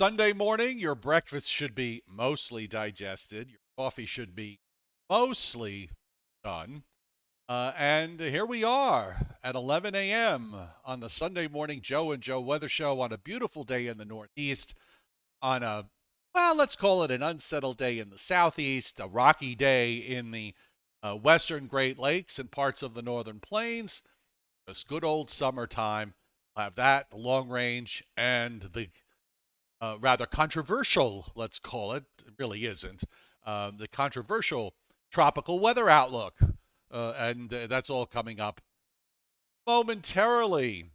Sunday morning, your breakfast should be mostly digested. Your coffee should be mostly done. And here we are at 11 a.m. on the Sunday morning Joe and Joe Weather Show on a beautiful day in the Northeast, on a, well, let's call it an unsettled day in the Southeast, a rocky day in the western Great Lakes and parts of the Northern Plains. It's good old summertime. We'll have that, the long range, and the rather controversial, let's call it, it really isn't, the controversial tropical weather outlook. And that's all coming up momentarily.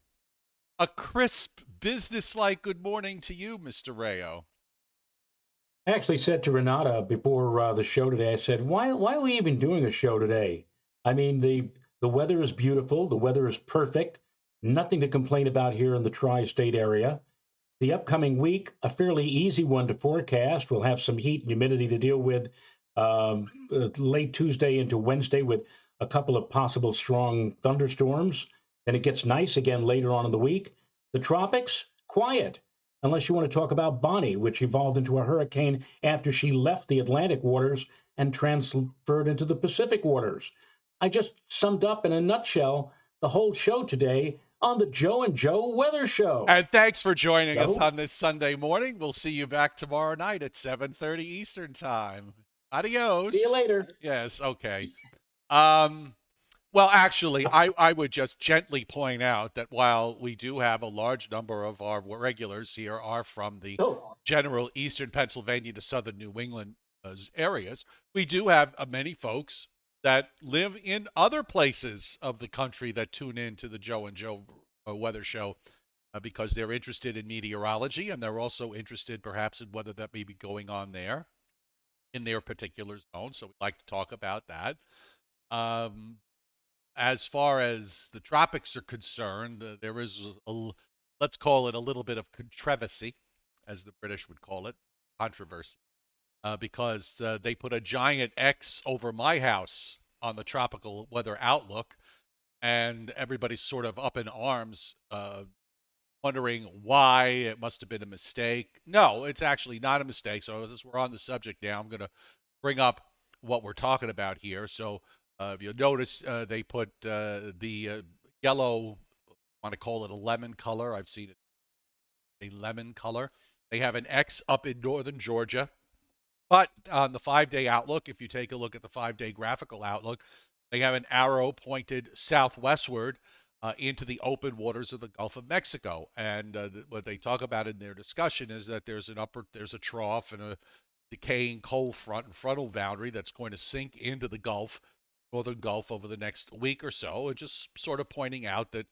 A crisp, business-like good morning to you, Mr. Rayo. I actually said to Renata before the show today, I said, why are we even doing a show today? I mean, the weather is beautiful. The weather is perfect. Nothing to complain about here in the tri-state area. The upcoming week, a fairly easy one to forecast. We'll have some heat and humidity to deal with late Tuesday into Wednesday with a couple of possible strong thunderstorms. Then it gets nice again later on in the week. The tropics, quiet, unless you want to talk about Bonnie, which evolved into a hurricane after she left the Atlantic waters and transferred into the Pacific waters. I just summed up in a nutshell the whole show today on the Joe and Joe Weather Show. And thanks for joining us Joe? on this Sunday morning. We'll see you back tomorrow night at 7:30 Eastern Time. Adios. See you later. Yes, okay. Well, actually, I would just gently point out that while we do have a large number of our regulars here are from the Oh, general eastern Pennsylvania to southern New England areas, we do have many folks that live in other places of the country that tune in to the Joe and Joe Weather Show because they're interested in meteorology and they're also interested perhaps in whether that may be going on there in their particular zone. So we'd like to talk about that. Um, as far as the tropics are concerned, there is, let's call it a little bit of controversy, as the British would call it, controversy, because they put a giant X over my house on the tropical weather outlook, and everybody's sort of up in arms, wondering why. It must have been a mistake. No, it's actually not a mistake. So as we're on the subject now, I'm going to bring up what we're talking about here. So if you'll notice, they put the yellow, I want to call it a lemon color. I've seen it a lemon color. They have an X up in northern Georgia. But on the 5-day outlook, if you take a look at the 5-day graphical outlook, they have an arrow pointed southwestward into the open waters of the Gulf of Mexico. And what they talk about in their discussion is that there's a trough and a decaying cold front and frontal boundary that's going to sink into the Gulf, northern Gulf, over the next week or so, and just sort of pointing out that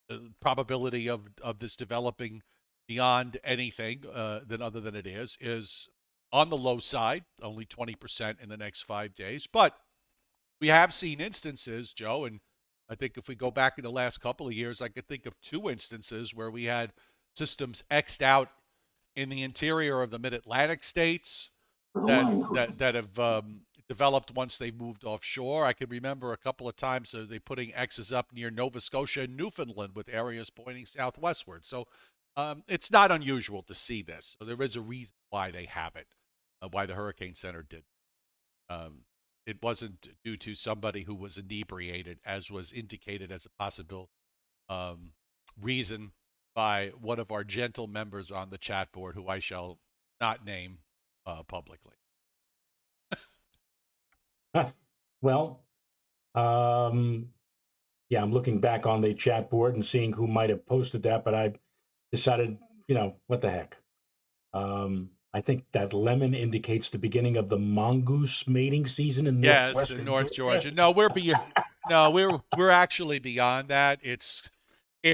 the probability of this developing beyond anything than other than it is on the low side, only 20% in the next 5 days. But we have seen instances, Joe, and I think if we go back in the last couple of years, I could think of 2 instances where we had systems X'd out in the interior of the mid-Atlantic states that have developed once they moved offshore. I can remember a couple of times they putting X's up near Nova Scotia and Newfoundland with areas pointing southwestward. So it's not unusual to see this. So there is a reason why they have it, why the Hurricane Center did. It wasn't due to somebody who was inebriated, as was indicated as a possible reason by one of our gentle members on the chat board, who I shall not name publicly. well, yeah, I'm looking back on the chat board and seeing who might have posted that, but I decided, what the heck. I think that lemon indicates the beginning of the mongoose mating season in Yes, northwestern in North Georgia. Georgia. No, we're actually beyond that. It's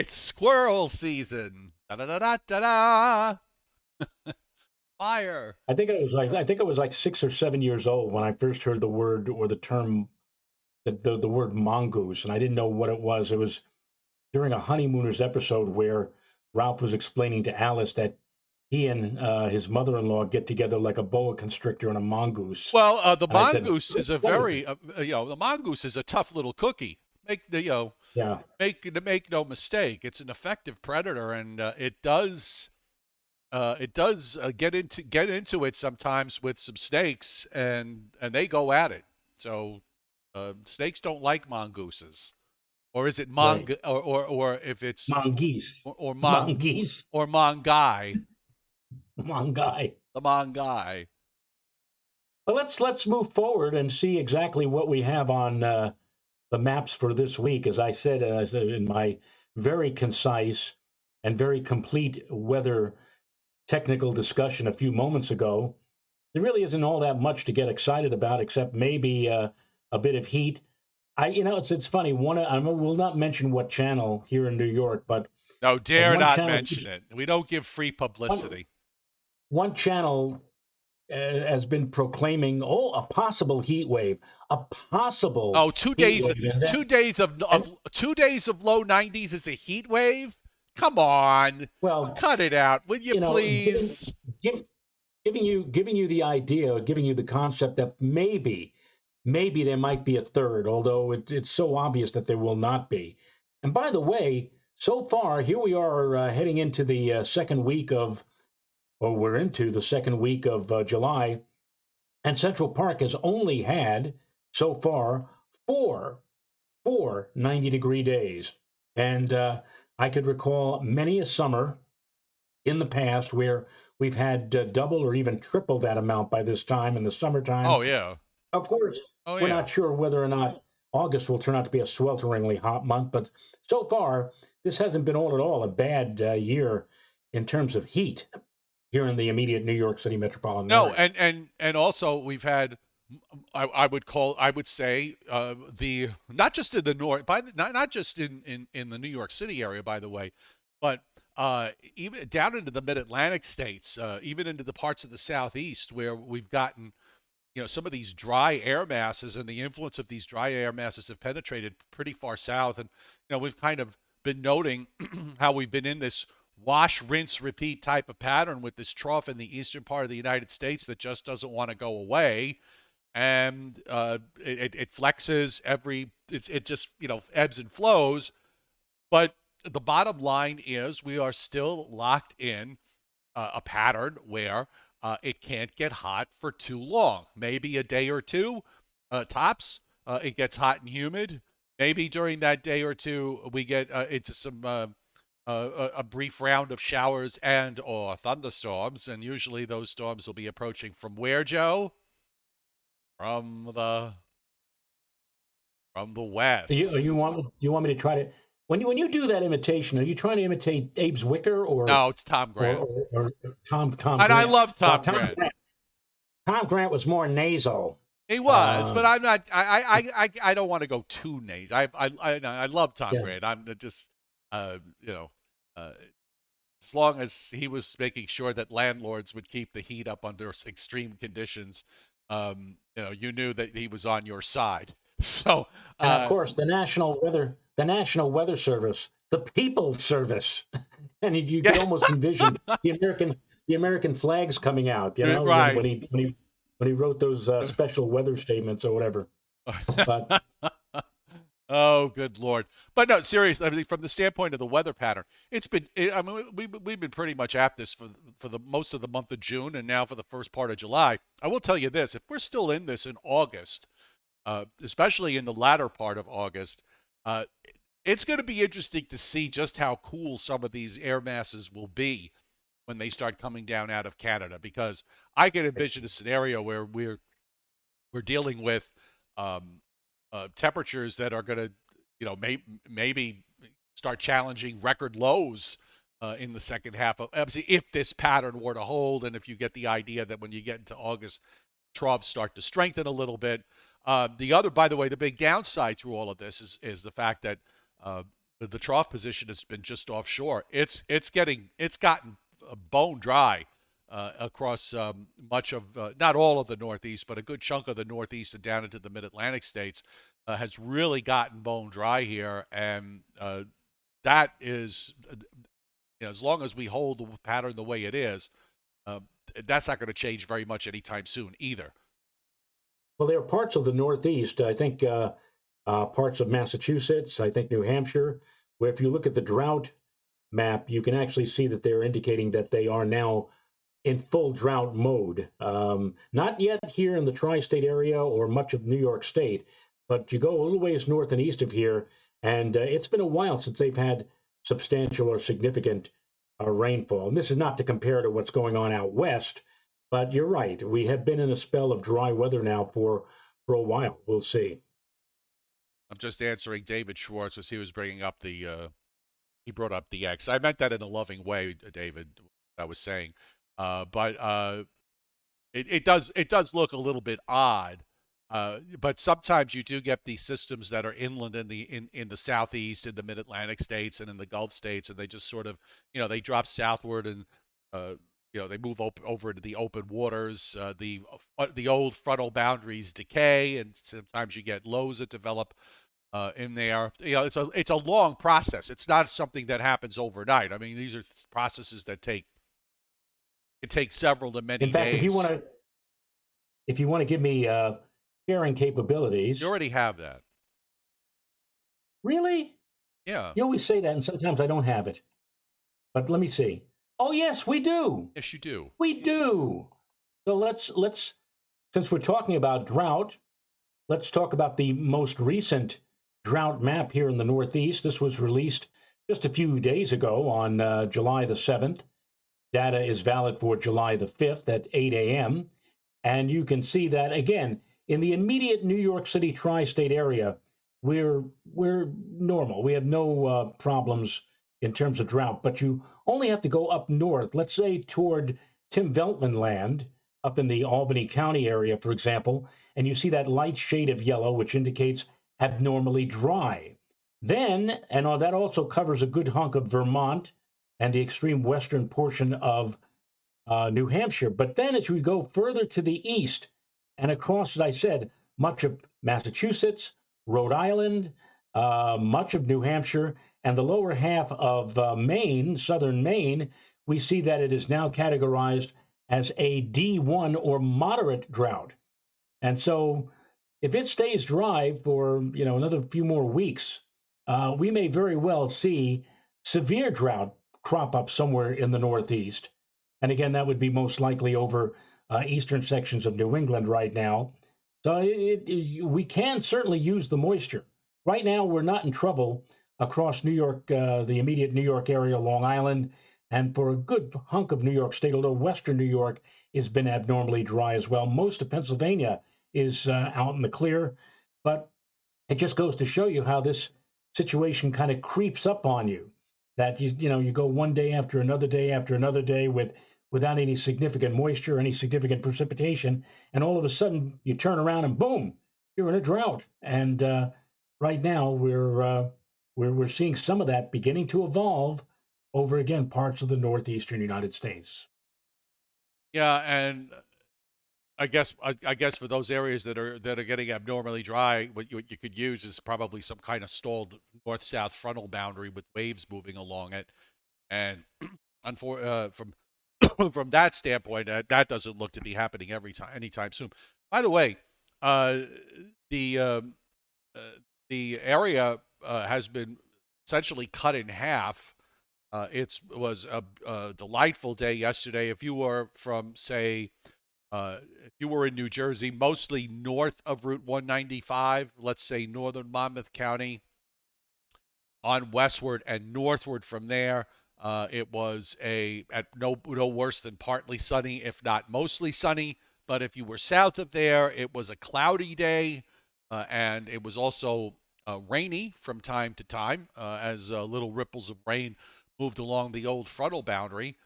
squirrel season. Da da da da da da. Fire. I think I was like 6 or 7 years old when I first heard the word or the term the word mongoose, and I didn't know what it was. It was during a Honeymooners episode where Ralph was explaining to Alice that he and his mother-in-law get together like a boa constrictor and a mongoose. Well, the And I said, mongoose is a very, the mongoose is a tough little cookie. yeah, Make no mistake, it's an effective predator, and it does it does get into it sometimes with some snakes, and they go at it. So snakes don't like mongooses, or is it Right. or if it's Mongoose. or mong Mongoose. or mongai, Mongai. the mongai. Well, let's move forward and see exactly what we have on the maps for this week. As I said in my very concise and very complete weather technical discussion a few moments ago, there really isn't all that much to get excited about, except maybe a bit of heat. It's funny. I will not mention what channel here in New York, but No, dare one not channel mention it. We don't give free one, publicity. one channel has been proclaiming, oh, a possible heat wave, a possible Oh, heat wave, two days and 2 days of low 90s is a heat wave? Come on. well, Cut it out, will you you know, please? give, giving you the idea, giving you the concept that maybe there might be a third, although it's so obvious that there will not be. And by the way, so far here we are heading into the second week of, or we're into the second week of July, and Central Park has only had so far four 90-degree days. And I could recall many a summer in the past where we've had double or even triple that amount by this time in the summertime. Oh yeah. Of course, Oh we're yeah. not sure whether or not August will turn out to be a swelteringly hot month, but so far, this hasn't been all at all a bad year in terms of heat here in the immediate New York City metropolitan No, area. and also we've had I would say the not just in the north not just in the New York City area, by the way, but even down into the mid-Atlantic states, even into the parts of the southeast where we've gotten some of these dry air masses, and the influence of these dry air masses have penetrated pretty far south. And we've kind of been noting how we've been in this wash, rinse, repeat type of pattern with this trough in the eastern part of the United States that just doesn't want to go away. And it flexes it just ebbs and flows. But the bottom line is we are still locked in a pattern where it can't get hot for too long. Maybe a day or two tops. It gets hot and humid. Maybe during that day or two we get into some a brief round of showers and or thunderstorms, and usually those storms will be approaching from where, Joe? From the west. You want me to try to when you do that imitation? Are you trying to imitate Abe's Wicker No, it's Tom Grant, or Tom and I Grant? love Well, Tom Grant. Tom Grant was more nasal. He was, Uh, but I'm not. I don't want to go too nasty. I love Tom yeah. Grant. I'm just, uh, you know, uh, as long as he was making sure that landlords would keep the heat up under extreme conditions, you knew that he was on your side. So, And of uh, course, the National Weather Service, the People's Service, and you could yeah, almost envision the American flags coming out. You know, right. when he wrote those special weather statements or whatever. But Oh, good Lord. But no, seriously, I mean, from the standpoint of the weather pattern, I mean, we've been pretty much at this for the most of the month of June, and now for the first part of July. I will tell you this: if we're still in this in August, especially in the latter part of August, uh, it's going to be interesting to see just how cool some of these air masses will be when they start coming down out of Canada, because I can envision a scenario where we're dealing with um, temperatures that are going to, maybe start challenging record lows in the second half of, obviously, if this pattern were to hold, and if you get the idea that when you get into August, troughs start to strengthen a little bit. By the way, the big downside through all of this is the fact that uh, the trough position has been just offshore. It's gotten bone dry across much of, not all of the Northeast, but a good chunk of the Northeast and down into the Mid-Atlantic states has really gotten bone dry here, and that is, as long as we hold the pattern the way it is, uh, that's not going to change very much anytime soon either. well, there are parts of the Northeast. I think parts of Massachusetts. I think New Hampshire, where if you look at the drought map, you can actually see that they're indicating that they are now in full drought mode. Not yet here in the tri-state area or much of New York State, but you go a little ways north and east of here, and it's been a while since they've had substantial or significant rainfall. And this is not to compare to what's going on out west, but you're right. We have been in a spell of dry weather now for a while. We'll see. I'm just answering David Schwartz as he was bringing up he brought up the X. I meant that in a loving way, David. I was saying, but it does look a little bit odd. But sometimes you do get these systems that are inland in the southeast, in the mid-Atlantic states, and in the Gulf states, and they just sort of they drop southward and uh, they move over into the open waters. The old frontal boundaries decay, and sometimes you get lows that develop in there. It's a long process. It's not something that happens overnight. I mean, these are processes that take several to In many fact, days. if you want to give me sharing You capabilities, already have that. really, Yeah. you always say that, and sometimes I don't have it. But let me see. Oh yes, we do. Yes, you do. We do. So let's since we're talking about drought, let's talk about the most recent drought map here in the Northeast. This was released just a few days ago on July the 7th. Data is valid for July the 5th at 8 a.m. And you can see that again in the immediate New York City tri-state area, we're normal. We have no problems in terms of drought. But you only have to go up north, let's say toward Tim Veltman land, up in the Albany County area, for example, and you see that light shade of yellow, which indicates abnormally dry. Then, and that also covers a good hunk of Vermont and the extreme western portion of New Hampshire. But then as we go further to the east and across, as I said, much of Massachusetts, Rhode Island, much of New Hampshire, and the lower half of Maine, southern Maine, we see that it is now categorized as a D1 or moderate drought. And so if it stays dry for another few more weeks, we may very well see severe drought crop up somewhere in the Northeast. And again, that would be most likely over eastern sections of New England right now. So we can certainly use the moisture. Right now, we're not in trouble across New York, the immediate New York area, Long Island, and for a good hunk of New York State, although western New York has been abnormally dry as well. Most of Pennsylvania is out in the clear, but it just goes to show you how this situation kind of creeps up on you. That you go one day after another day without any significant moisture, any significant precipitation, and all of a sudden you turn around and boom, you're in a drought. And right now we're seeing some of that beginning to evolve over again parts of the northeastern United States. Yeah, and I guess for those areas that are getting abnormally dry, what you could use is probably some kind of stalled north-south frontal boundary with waves moving along it. And from from that standpoint, that doesn't look to be happening every time anytime soon. By the way, uh, the uh, the area has been essentially cut in half. It was a delightful day yesterday. If you were from, say, if you were in New Jersey, mostly north of Route 195, let's say northern Monmouth County, on westward and northward from there, it was at no worse than partly sunny, if not mostly sunny. But if you were south of there, it was a cloudy day, and it was also rainy from time to time as little ripples of rain moved along the old frontal boundary.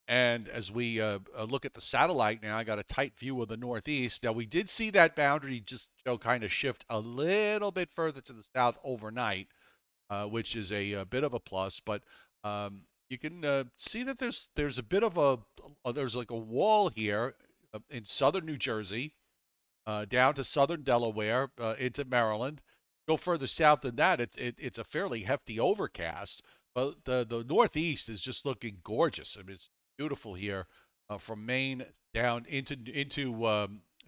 And as we look at the satellite now, I got a tight view of the Northeast. Now, we did see that boundary just kind of shift a little bit further to the south overnight, which is a bit of a plus. But you can see that there's a bit of there's like a wall here in southern New Jersey, down to southern Delaware, into Maryland. Go further south than that, it's a fairly hefty overcast. But the Northeast is just looking gorgeous. I mean, it's beautiful here, from Maine down into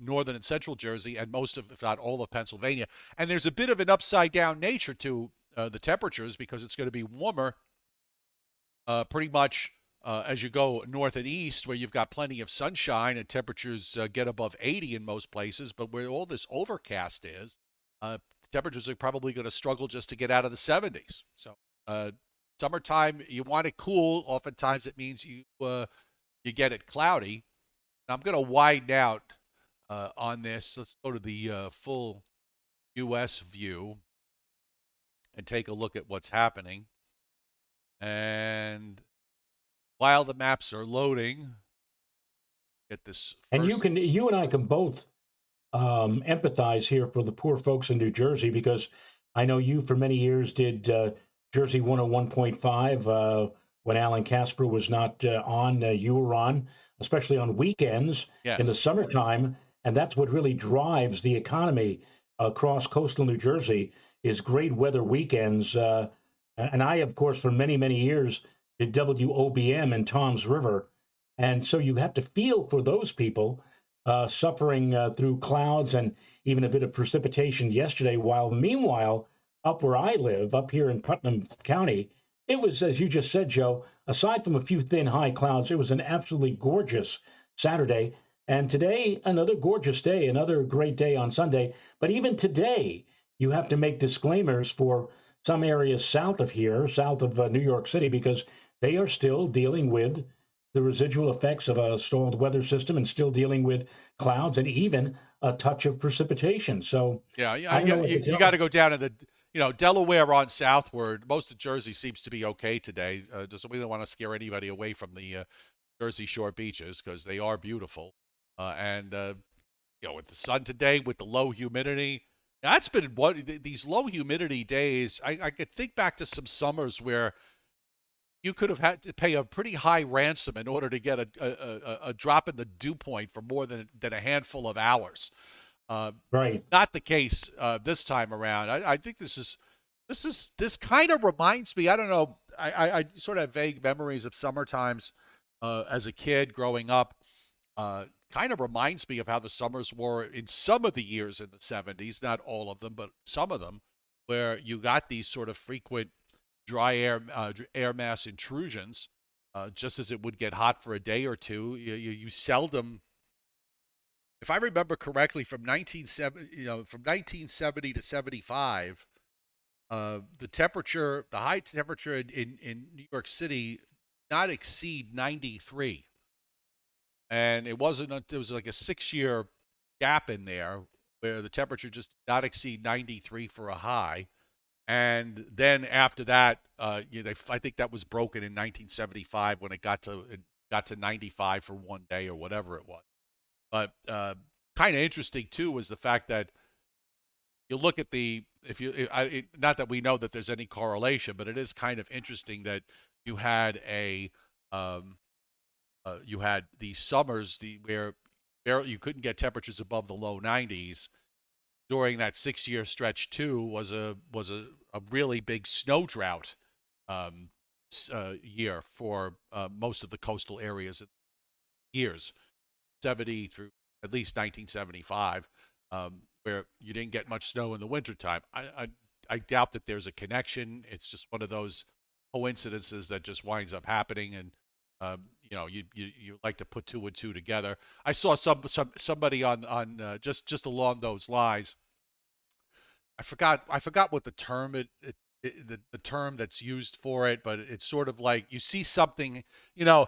northern and central Jersey, and most of, if not all of Pennsylvania. And there's a bit of an upside down nature to the temperatures because it's going to be warmer pretty much as you go north and east, where you've got plenty of sunshine and temperatures get above 80 in most places, but where all this overcast is, uh, temperatures are probably going to struggle just to get out of the 70s. So, uh, summertime, you want it cool. Oftentimes, it means you get it cloudy. And I'm going to widen out on this. Let's go to the full U.S. view and take a look at what's happening. And while the maps are loading, get this And first. you and I can both empathize here for the poor folks in New Jersey because I know you for many years did Jersey 101.5 when Alan Casper was not on. You were on, especially on weekends in the Yes. summertime, and that's what really drives the economy across coastal New Jersey is great weather weekends. And I, of course, for many years did WOBM in Tom's River, and so you have to feel for those people suffering through clouds and even a bit of precipitation yesterday. While meanwhile, up where I live, up here in Putnam County, it was, as you just said, Joe, aside from a few thin high clouds, it was an absolutely gorgeous Saturday. And today, another gorgeous day, another great day on Sunday. But even today, you have to make disclaimers for some areas south of here, south of New York City, because they are still dealing with the residual effects of a stalled weather system and still dealing with clouds and even a touch of precipitation. So Yeah, yeah, I don't know yeah. what to You got tell. to go down to Delaware on southward. Most of Jersey seems to be okay today. Just we don't want to scare anybody away from the Jersey Shore beaches because they are beautiful. And with the sun today, with the low humidity, that's been these low humidity days. I could think back to some summers where you could have had to pay a pretty high ransom in order to get a drop in the dew point for more than a handful of hours. Uh, Right. Not the case this time around. I think this kind of reminds me. I don't know. I sort of have vague memories of summer times as a kid growing up. Kind of reminds me of how the summers were in some of the years in the 70s, not all of them, but some of them, where you got these sort of frequent dry air mass intrusions. Just as it would get hot for a day or two, you seldom, if I remember correctly, from 1970 to 75, the high temperature in New York City not exceed 93, and it wasn't there was like a 6 year gap in there where the temperature just did not exceed 93 for a high. And then after that, I think that was broken in 1975 when it got to 95 for one day or whatever it was. But kind of interesting too was the fact that you look at the if you not that we know that there's any correlation, but it is kind of interesting that you had a um, you had these summers where you couldn't get temperatures above the low 90s during that 6 year stretch too was a really big snow drought um, year for most of the coastal areas in years 70 through at least 1975, where you didn't get much snow in the wintertime. I doubt that there's a connection. It's just one of those coincidences that just winds up happening, and you like to put two and two together. I saw somebody on just along those lines. I forgot what the term the term that's used for it, but it's sort of like you see something. You know,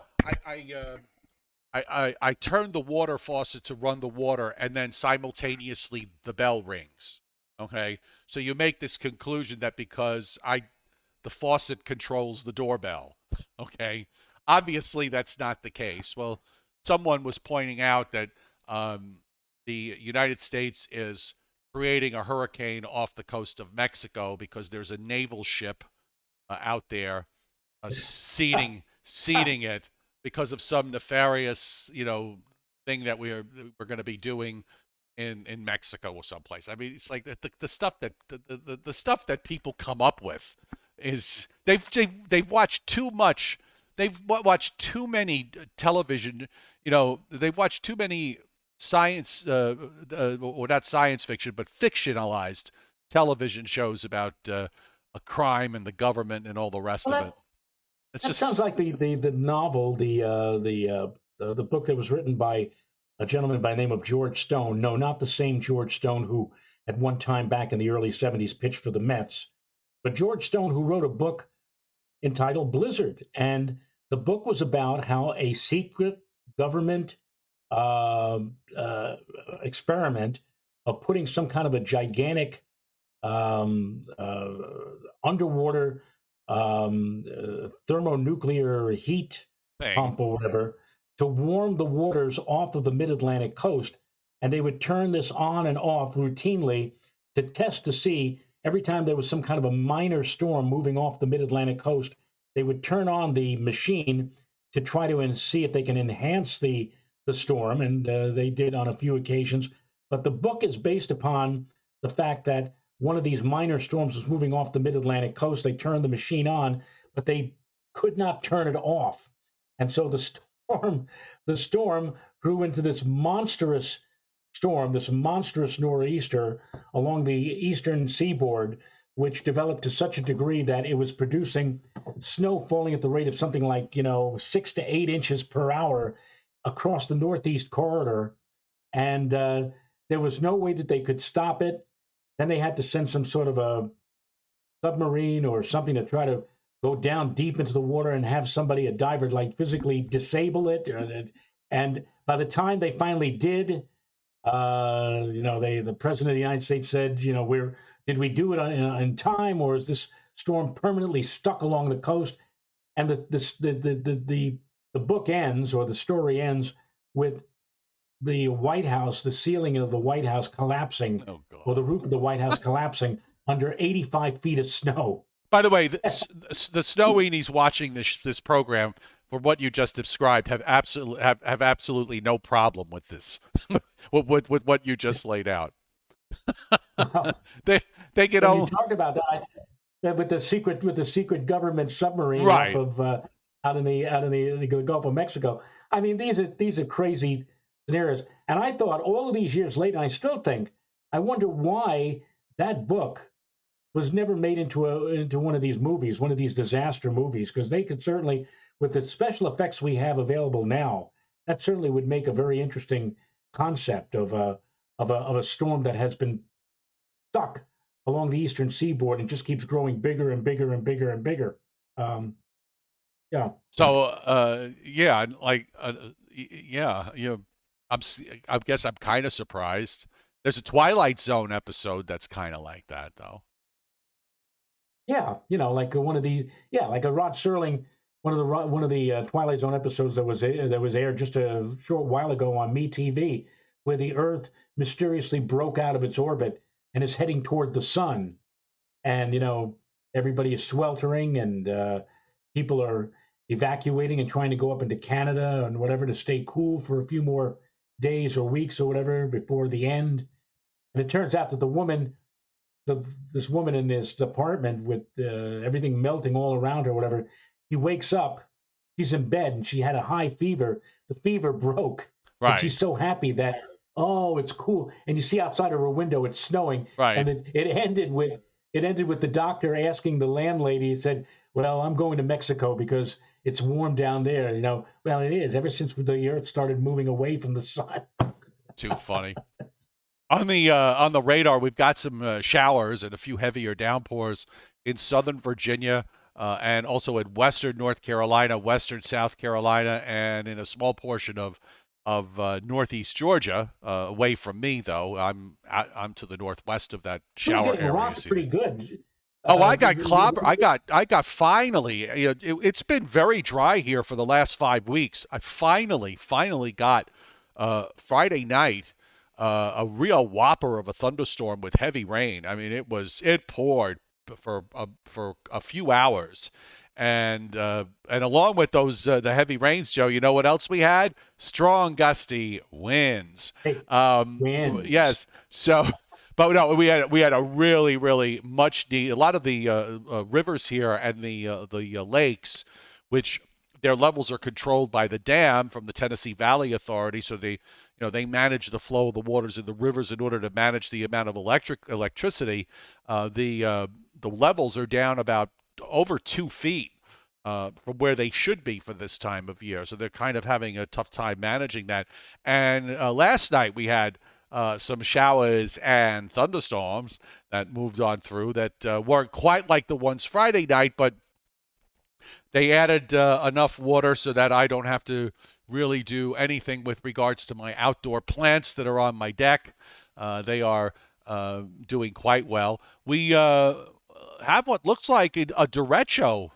I turn the water faucet to run the water, and then simultaneously the bell rings. Okay, so you make this conclusion that because the faucet controls the doorbell. Okay, obviously that's not the case. Well, someone was pointing out that um, the United States is creating a hurricane off the coast of Mexico because there's a naval ship out there seeding it because of some nefarious, thing that we're going to be doing in Mexico or someplace. I mean, it's like the stuff that the stuff that people come up with is they've watched too much. They've watched too many television. They've watched too many science, or not science fiction, but fictionalized television shows about a crime and the government and all the rest Well, of that it. It's That sounds just like the novel, the book that was written by a gentleman by the name of George Stone. No, not the same George Stone who at one time back in the early '70s pitched for the Mets, but George Stone who wrote a book entitled Blizzard, and the book was about how a secret government uh, uh, experiment of putting some kind of a gigantic um, uh, underwater thermonuclear heat thing. pump or whatever to warm the waters off of the mid Atlantic coast. And they would turn this on and off routinely to test to see every time there was some kind of a minor storm moving off the mid Atlantic coast, they would turn on the machine to try to see if they can enhance the storm. And they did on a few occasions. But the book is based upon the fact that one of these minor storms was moving off the mid-Atlantic coast. They turned the machine on, but they could not turn it off. And so the storm grew into this monstrous storm, this monstrous nor'easter along the eastern seaboard, which developed to such a degree that it was producing snow falling at the rate of something like, 6 to 8 inches per hour across the northeast corridor. And there was no way that they could stop it. Then they had to send some sort of a submarine or something to try to go down deep into the water and have somebody, a diver, like physically disable it. And by the time they finally did, the president of the United States said, did we do it in time, or is this storm permanently stuck along the coast? And the book ends, or the story ends, with the White House, the ceiling of the White House collapsing, Oh or the God. roof of the White House collapsing under 85 feet of snow. By the way, the snow weenies watching this program, for what you just described, have absolutely no problem with this, with what you just laid out. they they get When you all talked about that with the secret government submarine off right. of out in the Gulf of Mexico. I mean, these are crazy scenarios. And I thought all of these years later, I still think, I wonder why that book was never made into one of these movies, one of these disaster movies, because they could certainly, with the special effects we have available now, that certainly would make a very interesting concept of a storm that has been stuck along the eastern seaboard and just keeps growing bigger and bigger and bigger and bigger. Um, yeah. So yeah, like yeah, I guess I'm kind of surprised. There's a Twilight Zone episode that's kind of like that though. Yeah, like one of the yeah, like a Rod Serling, one of the Twilight Zone episodes that was aired just a short while ago on MeTV, where the Earth mysteriously broke out of its orbit and is heading toward the sun, and everybody is sweltering, and people are evacuating and trying to go up into Canada and whatever to stay cool for a few more days or weeks or whatever before the end. And it turns out that this woman in this apartment with everything melting all around her, whatever. He wakes up, she's in bed, and she had a high fever. The fever broke, and she's Right. so happy that, oh, it's cool. And you see outside of her window, it's snowing, and Right. it ended with the doctor asking the landlady. He said, "Well, I'm going to Mexico because it's warm down there." Well, it is ever since the Earth started moving away from the sun. Too funny. On the radar, we've got some showers and a few heavier downpours in southern Virginia and also in western North Carolina, western South Carolina, and in a small portion of northeast Georgia. Away from me, though, I'm to the northwest of that We were shower getting area. rocked See. pretty good. Oh, Uh, I got clobber. I got finally. It's been very dry here for the last 5 weeks. I finally got Friday night a real whopper of a thunderstorm with heavy rain. I mean, it poured for a few hours, and along with those the heavy rains, Joe. You know what else we had? Strong gusty winds. hey, wins. Yes. So. But no, we had a really much need. A lot of the rivers here and the lakes, which their levels are controlled by the dam from the Tennessee Valley Authority, so they manage the flow of the waters in the rivers in order to manage the amount of electricity. The levels are down about over 2 feet from where they should be for this time of year. So they're kind of having a tough time managing that. And last night we had some showers and thunderstorms that moved on through that weren't quite like the ones Friday night, but they added enough water so that I don't have to really do anything with regards to my outdoor plants that are on my deck. They are doing quite well. We have what looks like a derecho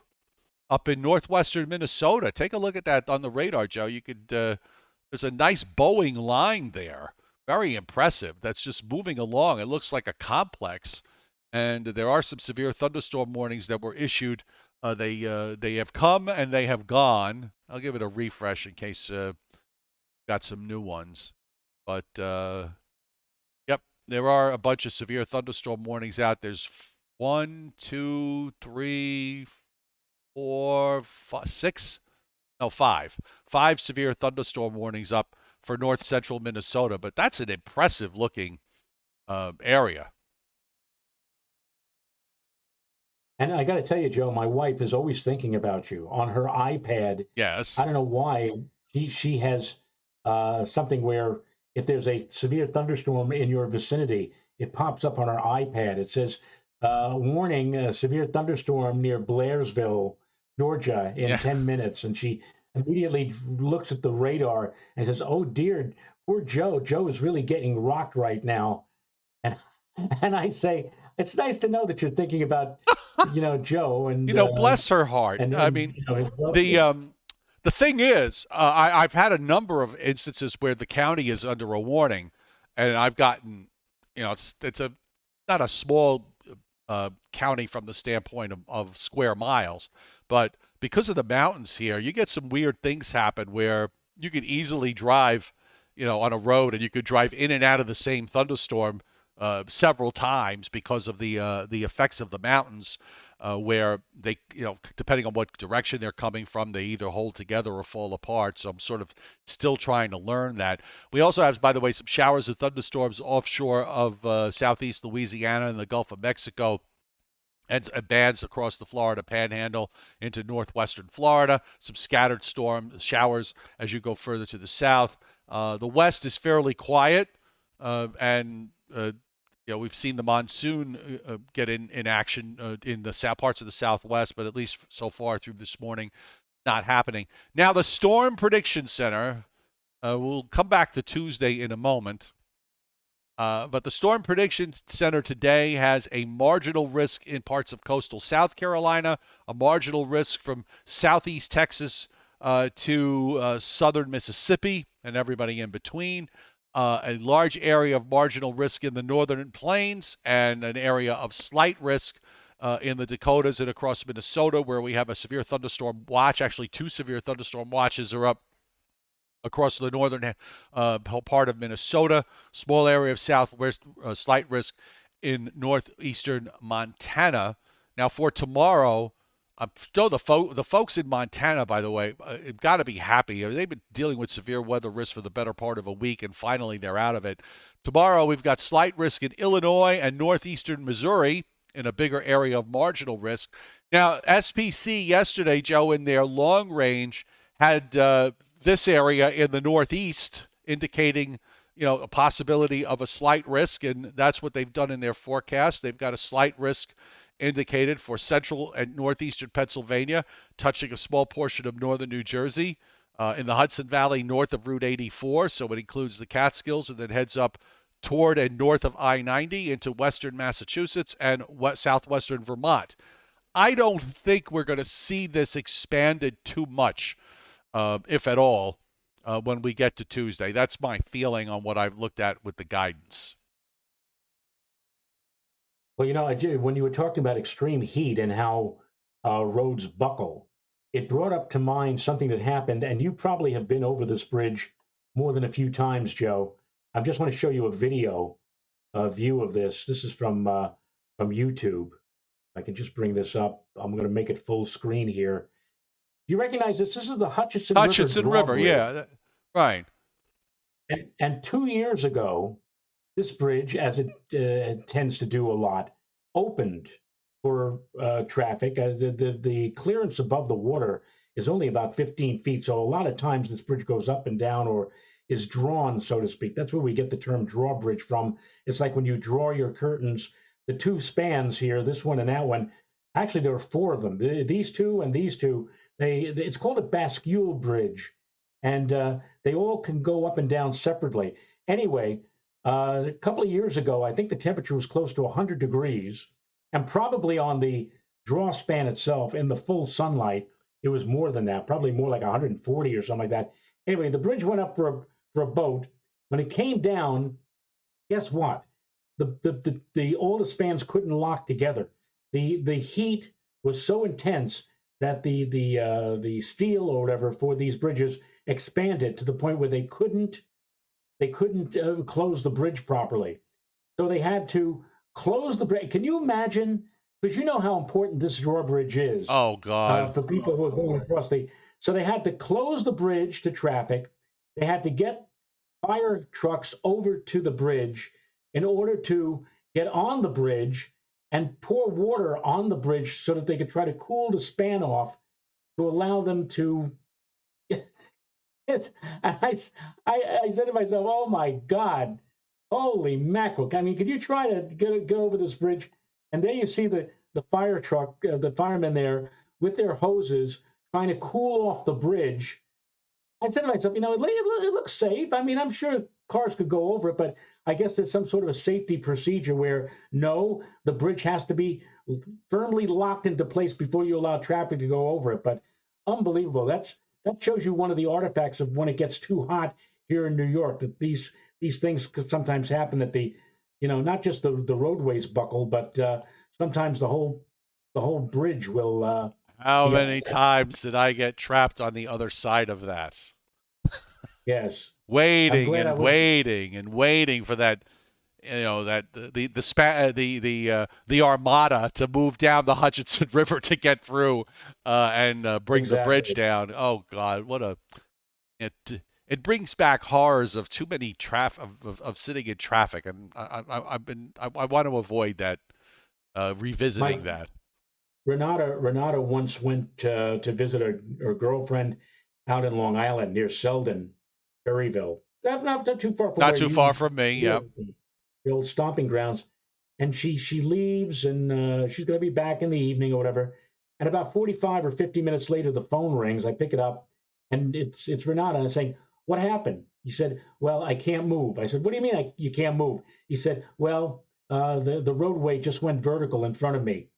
up in northwestern Minnesota. Take a look at that on the radar, Joe. You could there's a nice bowing line there. Very impressive. That's just moving along. It looks like a complex. And there are some severe thunderstorm warnings that were issued. They have come and they have gone. I'll give it a refresh in case got some new ones. But yep, there are a bunch of severe thunderstorm warnings out. There's one, two, three, four, five, six, no, five. Five severe thunderstorm warnings up for north central Minnesota, but that's an impressive looking area. And I got to tell you, Joe, my wife is always thinking about you on her iPad. I Yes. don't know why she has something where if there's a severe thunderstorm in your vicinity, it pops up on her iPad. It says, "Warning: severe thunderstorm near Blairsville, Georgia, in Yeah. 10 minutes." And she immediately looks at the radar and says, "Oh dear, poor Joe. Joe is really getting rocked right now." And and I say, it's nice to know that you're thinking about, Joe You know, bless her heart. I mean, his the relatives. um, the thing is, I've had a number of instances where the county is under a warning, and I've gotten, it's a not a small county from the standpoint of square miles, but because of the mountains here, you get some weird things happen where you could easily drive, on a road and you could drive in and out of the same thunderstorm several times because of the effects of the mountains, where they, depending on what direction they're coming from, they either hold together or fall apart. So I'm sort of still trying to learn that. We also have, by the way, some showers and thunderstorms offshore of southeast Louisiana and the Gulf of Mexico, and bands across the Florida Panhandle into northwestern Florida. Some scattered storm showers as you go further to the south. The west is fairly quiet, and we've seen the monsoon get in action in the south parts of the southwest, but at least so far through this morning, not happening. Now the Storm Prediction Center. We'll come back to Tuesday in a moment. But the Storm Prediction Center today has a marginal risk in parts of coastal South Carolina, a marginal risk from southeast Texas to southern Mississippi, and everybody in between. A large area of marginal risk in the northern plains, and an area of slight risk in the Dakotas and across Minnesota, where we have a severe thunderstorm watch. Actually, two severe thunderstorm watches are up across the northern part of Minnesota. Small area of southwest, slight risk in northeastern Montana. Now for tomorrow, I'm still the folks in Montana, by the way, have got to be happy. They've been dealing with severe weather risk for the better part of a week, and finally they're out of it. Tomorrow we've got slight risk in Illinois and northeastern Missouri in a bigger area of marginal risk. Now SPC yesterday, Joe, in their long range had this area in the northeast, indicating a possibility of a slight risk, and that's what they've done in their forecast. They've got a slight risk indicated for central and northeastern Pennsylvania, touching a small portion of northern New Jersey, in the Hudson Valley north of Route 84, so it includes the Catskills, and then heads up toward and north of I-90 into western Massachusetts and southwestern Vermont. I don't think we're going to see this expanded too much, if at all, when we get to Tuesday. That's my feeling on what I've looked at with the guidance. Well, when you were talking about extreme heat and how roads buckle, it brought up to mind something that happened, and you probably have been over this bridge more than a few times, Joe. I just want to show you a video, a view of this. This is from YouTube. I can just bring this up. I'm going to make it full screen here. You recognize this? This is the Hutchinson River Hutchinson River, drawbridge. yeah, right. And 2 years ago, this bridge, as it tends to do a lot, opened. for traffic. The clearance above the water is only about 15 feet. So a lot of times this bridge goes up and down or is drawn, so to speak. That's where we get the term drawbridge from. It's like when you draw your curtains, the two spans here, this one and that one. Actually, there are four of them. These two and these two. It's called a bascule bridge, and they all can go up and down separately. Anyway, a couple of years ago, I think the temperature was close to 100 degrees, and probably on the draw span itself, in the full sunlight, it was more than that, probably more like 140 or something like that. Anyway, the bridge went up for a boat. When it came down, guess what? The all the spans couldn't lock together. The heat was so intense that the steel or whatever for these bridges expanded to the point where they couldn't close the bridge properly. So they had to close the bridge. Can you imagine? Because you know how important this drawbridge is Oh God. for people who are going across the. So they had to close the bridge to traffic. They had to get fire trucks over to the bridge in order to get on the bridge and pour water on the bridge so that they could try to cool the span off to allow them to. It's, I said to myself, oh my God, holy mackerel. I mean, could you try to get over this bridge? And there you see the fire truck, the firemen there with their hoses trying to cool off the bridge. I said to myself, it looks safe. I mean, I'm sure cars could go over it, but I guess there's some sort of a safety procedure where no, the bridge has to be firmly locked into place before you allow traffic to go over it. But unbelievable. That shows you one of the artifacts of when it gets too hot here in New York. That these things could sometimes happen. That not just the roadways buckle, but sometimes the whole bridge will. How Be many upset. times did I get trapped on the other side of that? Yes, I'm Waiting glad I and was. waiting and waiting for that, that the armada to move down the Hutchinson River to get through and bring the bridge Exactly. down. Oh God, what a it it brings back horrors of too many of sitting in traffic, and I want to avoid that, revisiting My that. Renata once went to visit her girlfriend out in Long Island near Selden, Perryville. Not too far from Not where too far you from me. Yep. live, the old stomping grounds. And she leaves, and she's going to be back in the evening or whatever. And about 45 or 50 minutes later, the phone rings. I pick it up, and it's Renata. And I'm saying, "What happened?" He said, "Well, I can't move." I said, "What do you mean you can't move?" He said, "Well, the roadway just went vertical in front of me."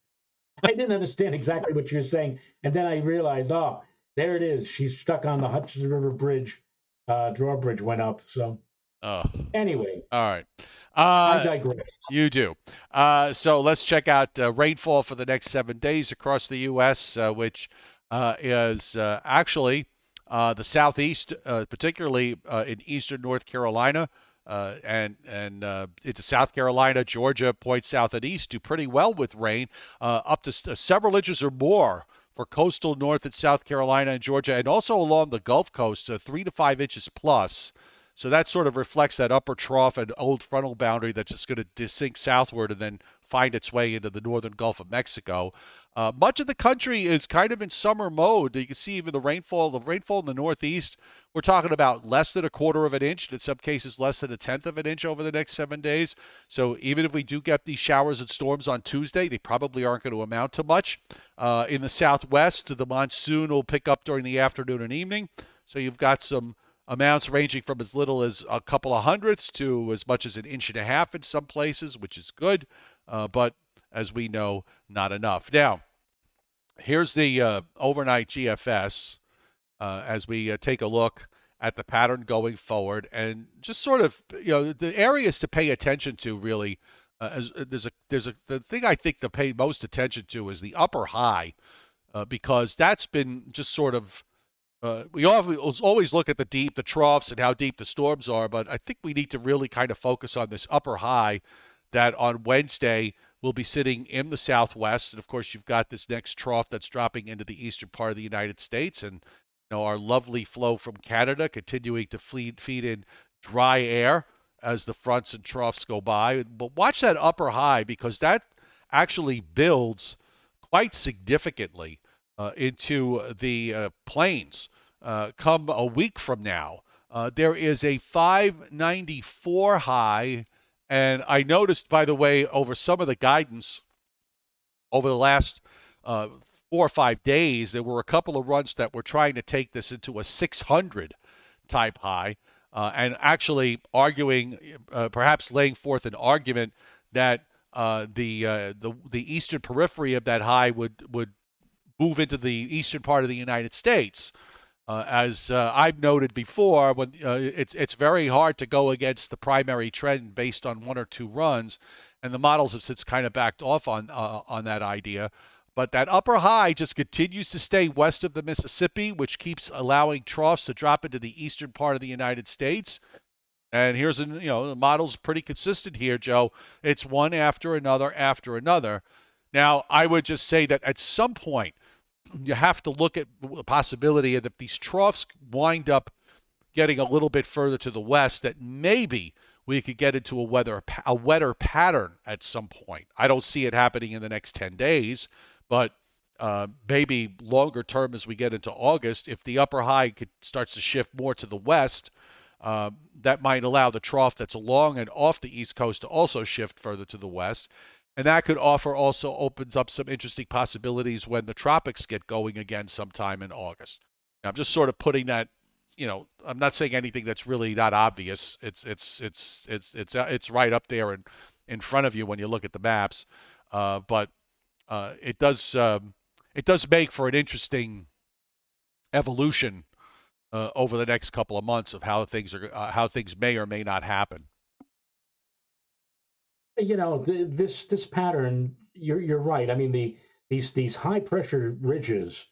I didn't understand exactly what she was saying, and then I realized, oh, there it is. She's stuck on the Hudson River Bridge. Drawbridge went up. So Oh, anyway, all right. I Uh, digress. You do. So let's check out rainfall for the next 7 days across the U.S., which is actually the southeast, particularly in eastern North Carolina, and into South Carolina, Georgia, points south and east do pretty well with rain, up to several inches or more for coastal North and South Carolina and Georgia, and also along the Gulf Coast, 3 to 5 inches plus. So that sort of reflects that upper trough and old frontal boundary that's just going to descend southward and then find its way into the northern Gulf of Mexico. Much of the country is kind of in summer mode. You can see even the rainfall in the Northeast. We're talking about less than a quarter of an inch, and in some cases less than a tenth of an inch over the next 7 days. So even if we do get these showers and storms on Tuesday, they probably aren't going to amount to much. In the Southwest, the monsoon will pick up during the afternoon and evening. So you've got some amounts ranging from as little as a couple of hundredths to as much as an inch and a half in some places, which is good, but as we know, not enough. Now, here's the overnight GFS as we take a look at the pattern going forward, and just sort of the areas to pay attention to really. The thing I think to pay most attention to is the upper high, because that's been just sort of we always look at the troughs and how deep the storms are, but I think we need to really kind of focus on this upper high that on Wednesday will be sitting in the southwest. And of course, you've got this next trough that's dropping into the eastern part of the United States, and our lovely flow from Canada continuing to feed in dry air as the fronts and troughs go by. But watch that upper high because that actually builds quite significantly into the plains come a week from now. There is a 594 high, and I noticed, by the way, over some of the guidance over the last uh, 4 or 5 days, there were a couple of runs that were trying to take this into a 600 type high, and actually arguing, perhaps laying forth an argument that the eastern periphery of that high would move into the eastern part of the United States. As I've noted before, when it's very hard to go against the primary trend based on one or two runs, and the models have since kind of backed off on that idea. But that upper high just continues to stay west of the Mississippi, which keeps allowing troughs to drop into the eastern part of the United States. And here's the model's pretty consistent here, Joe. It's one after another after another. Now, I would just say that at some point you have to look at the possibility that if these troughs wind up getting a little bit further to the west, that maybe we could get into a wetter pattern at some point. I don't see it happening in the next 10 days, but maybe longer term as we get into August, if the upper high starts to shift more to the west, that might allow the trough that's along and off the east coast to also shift further to the west. And that could also opens up some interesting possibilities when the tropics get going again sometime in August. Now, I'm just sort of putting that, I'm not saying anything that's really not obvious. It's right up there in front of you when you look at the maps. But it does make for an interesting evolution over the next couple of months of how things may or may not happen. This pattern, you're right. I mean, these high pressure ridges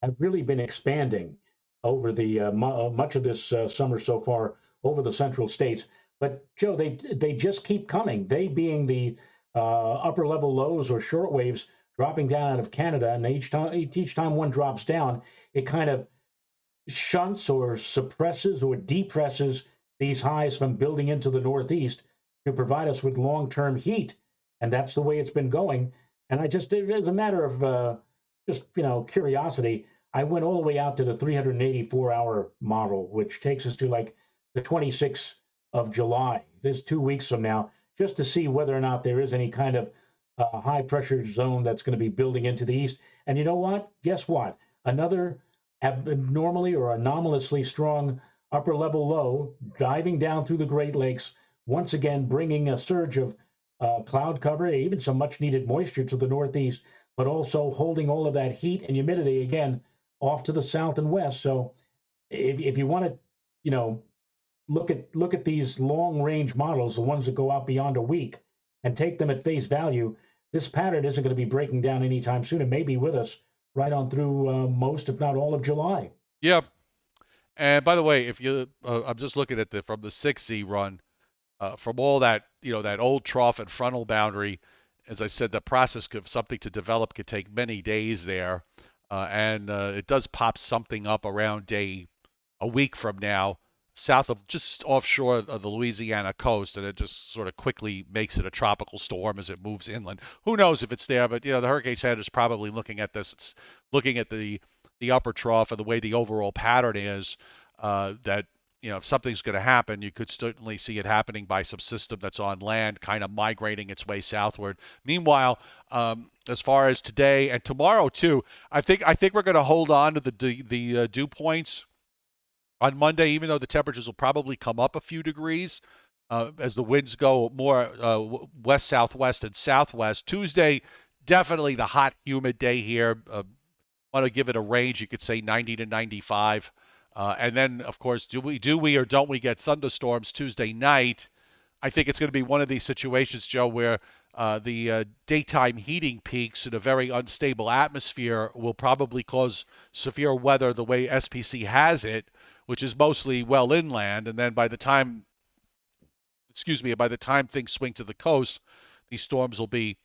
have really been expanding over the much of this summer so far over the central states. But Joe, they just keep coming. They being the upper level lows or short waves dropping down out of Canada, and each time one drops down, it kind of shunts or suppresses or depresses these highs from building into the Northeast to provide us with long-term heat, and that's the way it's been going. And as a matter of just curiosity, I went all the way out to the 384-hour model, which takes us to like the 26th of July. This 2 weeks from now, just to see whether or not there is any kind of high pressure zone that's going to be building into the east. And you know what? Guess what? Another abnormally or anomalously strong upper level low diving down through the Great Lakes, once again bringing a surge of cloud cover, even some much needed moisture to the northeast, but also holding all of that heat and humidity again off to the south and west. So if you want to, look at these long range models, the ones that go out beyond a week, and take them at face value, this pattern isn't going to be breaking down anytime soon. It may be with us right on through most, if not all, of July. Yep. And by the way, if I'm just looking at from the 6Z run, from all that, that old trough and frontal boundary. As I said, the process of something to develop could take many days there, and it does pop something up around a week from now, south of just offshore of the Louisiana coast, and it just sort of quickly makes it a tropical storm as it moves inland. Who knows if it's there? But the Hurricane Center is probably looking at this. It's looking at the upper trough and the way the overall pattern is. That if something's going to happen, you could certainly see it happening by some system that's on land, kind of migrating its way southward. Meanwhile, as far as today and tomorrow too, I think we're going to hold on to the dew points on Monday, even though the temperatures will probably come up a few degrees as the winds go more west, southwest, and southwest. Tuesday, definitely the hot, humid day here. Want to give it a range? You could say 90 to 95. And then, of course, do we or don't we get thunderstorms Tuesday night? I think it's going to be one of these situations, Joe, where the daytime heating peaks in a very unstable atmosphere will probably cause severe weather the way SPC has it, which is mostly well inland. And then by the time things swing to the coast, these storms will be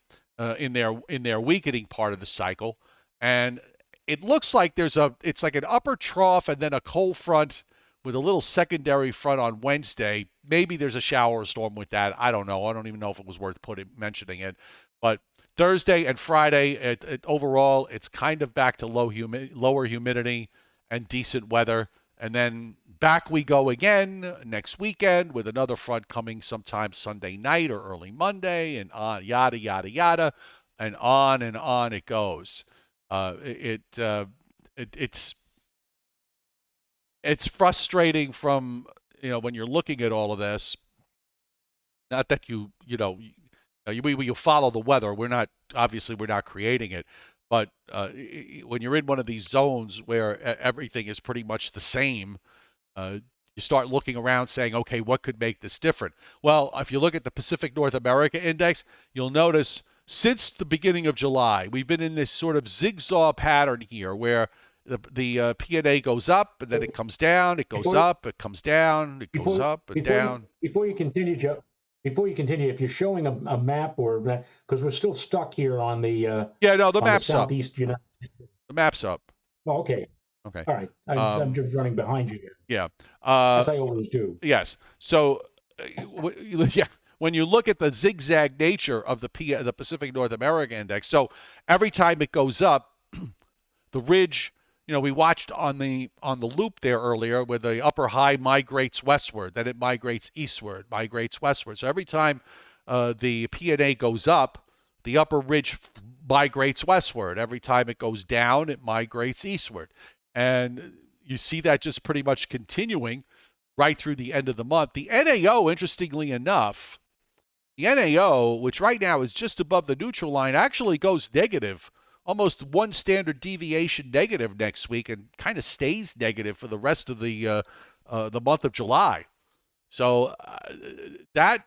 in their weakening part of the cycle. And it looks like it's like an upper trough and then a cold front with a little secondary front on Wednesday. Maybe there's a shower or storm with that. I don't know. I don't even know if it was worth mentioning it. But Thursday and Friday, overall, it's kind of back to lower humidity and decent weather. And then back we go again next weekend with another front coming sometime Sunday night or early Monday, and on yada yada yada, and on it goes. It's frustrating from when you're looking at all of this. Not that you follow the weather. We're not creating it, but when you're in one of these zones where everything is pretty much the same, uh, you start looking around saying, okay, what could make this different? Well, if you look at the Pacific North America Index, you'll notice since the beginning of July, we've been in this sort of zigzag pattern here where the P&A goes up and then it comes down, it goes Before up, it comes down, it goes before up and down. before you continue, Joe, before you continue, if you're showing a map or because we're still stuck here Yeah, no, the on the map's up. southeast United. The map's up. Oh, okay, Okay. all right. I'm Um, just running behind you here, yeah. Uh, as I always do. yes. So, yeah, when you look at the zigzag nature of the Pacific North America Index, so every time it goes up, the ridge, we watched on the loop there earlier where the upper high migrates westward, then it migrates eastward, migrates westward. So every time the P&A goes up, the upper ridge migrates westward. Every time it goes down, it migrates eastward. And you see that just pretty much continuing right through the end of the month. The NAO, interestingly enough, the NAO, which right now is just above the neutral line, actually goes negative, almost one standard deviation negative next week, and kind of stays negative for the rest of the month of July. So that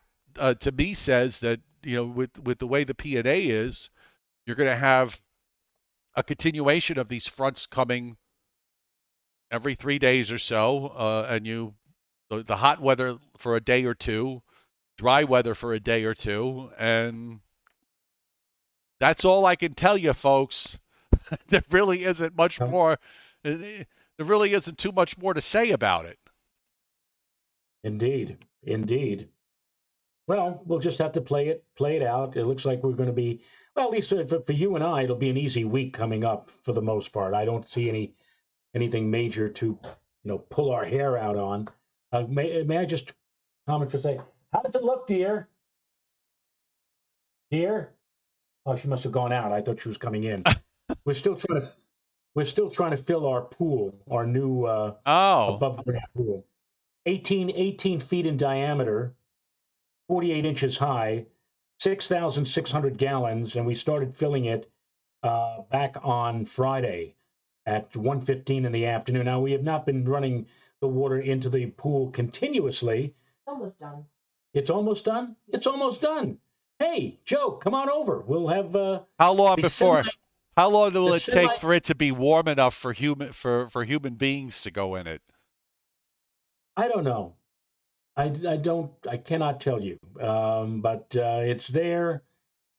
to me says that with the way the P&A is, you're going to have a continuation of these fronts coming every 3 days or so, and the hot weather for a day or two, dry weather for a day or two, and that's all I can tell you, folks. There really isn't much Um, more. There really isn't too much more to say about it. Indeed, indeed. Well, we'll just have to play it out. It looks like we're going to be, well, at least for you and I, it'll be an easy week coming up for the most part. I don't see anything major to, pull our hair out on. May I just comment for a second? How does it look, dear? Dear? Oh, she must have gone out. I thought she was coming in. We're still trying to we're still trying to fill our pool, our new Oh, above ground pool. 18 feet in diameter, 48 inches high, 6,600 gallons, and we started filling it back on Friday at 1:15 in the afternoon. Now, we have not been running the water into the pool continuously. Almost done. It's almost done? It's almost done. Hey, Joe, come on over. We'll have how long the before? semi, How long the will it semi. take for it to be warm enough for human beings to go in it? I don't know. I cannot tell you. But it's there,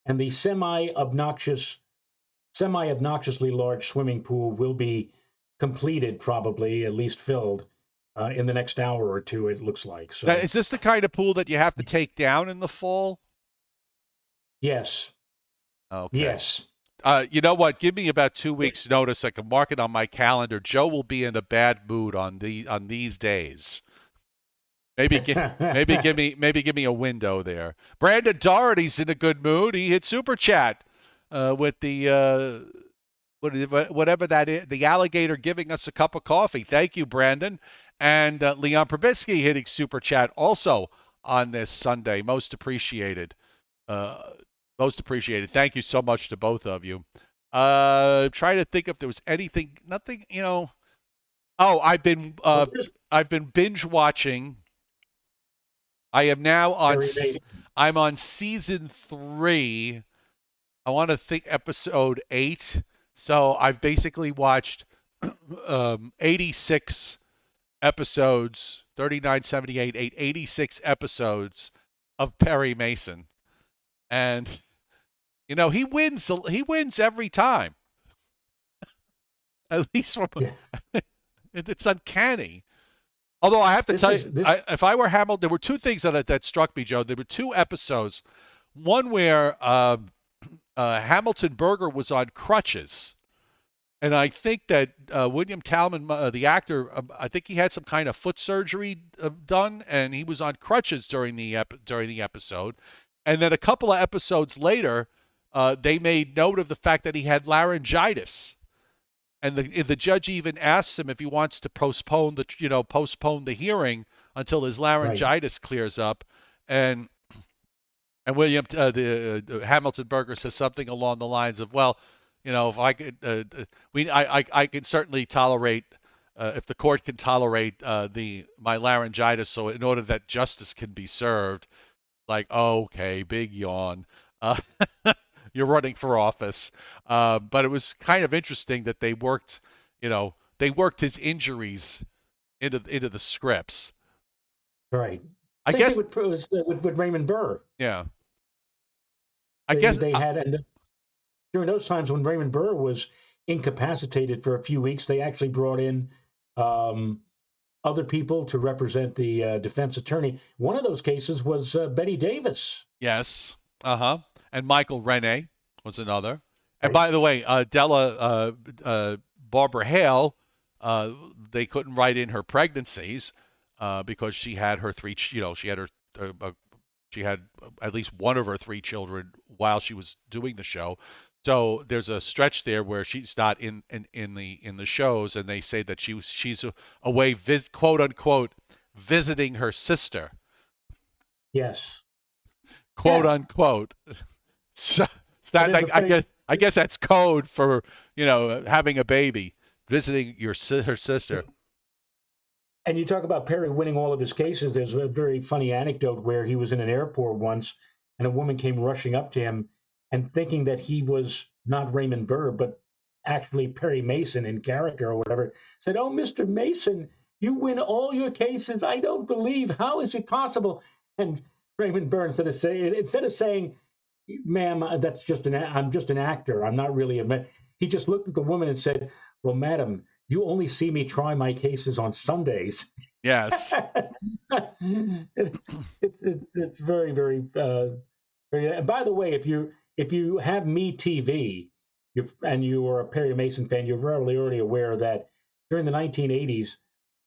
and the semi obnoxiously large swimming pool will be completed, probably at least filled, in the next hour or two. It looks like Now, so. is this the kind of pool that you have to take down in the fall? Yes, Okay. yes. You know what? Give me about 2 weeks' notice. I can mark it on my calendar. Joe will be in a bad mood on these days. Maybe give me a window there. Brandon Doherty's in a good mood. He hit super chat with the whatever that is, the alligator giving us a cup of coffee. Thank you, Brandon. And Leon Probitsky hitting super chat also on this Sunday. Most appreciated. Uh, Most appreciated. Thank you so much to both of you. Trying to think if there was anything, nothing, Oh, Well, there's I've been binge watching. I am now on Perry Mason. I'm on season 3. I want to think episode 8. So I've basically watched 86 episodes, 39, 78, 86 episodes of Perry Mason. And he wins every time. At least from Yeah. it's uncanny. Although I have to This tell you, is this. if I were Hamilton, there were two things that struck me, Joe. There were two episodes. One where Hamilton Berger was on crutches, and I think that William Talman, the actor, I think he had some kind of foot surgery done, and he was on crutches during the episode. And then a couple of episodes later, they made note of the fact that he had laryngitis, and the judge even asks him if he wants to postpone the hearing until his Right. laryngitis clears up, and William the Hamilton Berger says something along the lines of, well, if I could, I can certainly tolerate. If the court can tolerate the my laryngitis, so in order that justice can be served, like, okay, big yawn. Uh, you're running for office. But it was kind of interesting that they worked his injuries into the scripts. Right. I Same thing guess, with Raymond Burr. yeah. I They guess, they had and during those times when Raymond Burr was incapacitated for a few weeks, they actually brought in um, other people to represent the defense attorney. One of those cases was Betty Davis. yes, uh-huh. And Michael Rene was another. And Right. by the way, Barbara Hale, uh, they couldn't write in her pregnancies because she had her three, she had her she had at least one of her three children while she was doing the show. So there's a stretch there where she's not in the shows, and they say that she's away, quote unquote, visiting her sister, Yes. quote Yeah. unquote. So, But there's a funny, I guess that's code for having a baby, visiting her sister. and you talk about Perry winning all of his cases. There's a very funny anecdote where he was in an airport once, and a woman came rushing up to him, and thinking that he was not Raymond Burr, but actually Perry Mason in character or whatever, said, "Oh, Mr. Mason, you win all your cases. I don't believe. How is it possible?" And Raymond Burr, instead of saying, "Ma'am, I'm just an actor. I'm not really a," he just looked at the woman and said, "Well, madam, you only see me try my cases on Sundays." Yes. It's very, very, very. And by the way, if you have Me TV, and you are a Perry Mason fan, you're probably already aware that during the 1980s,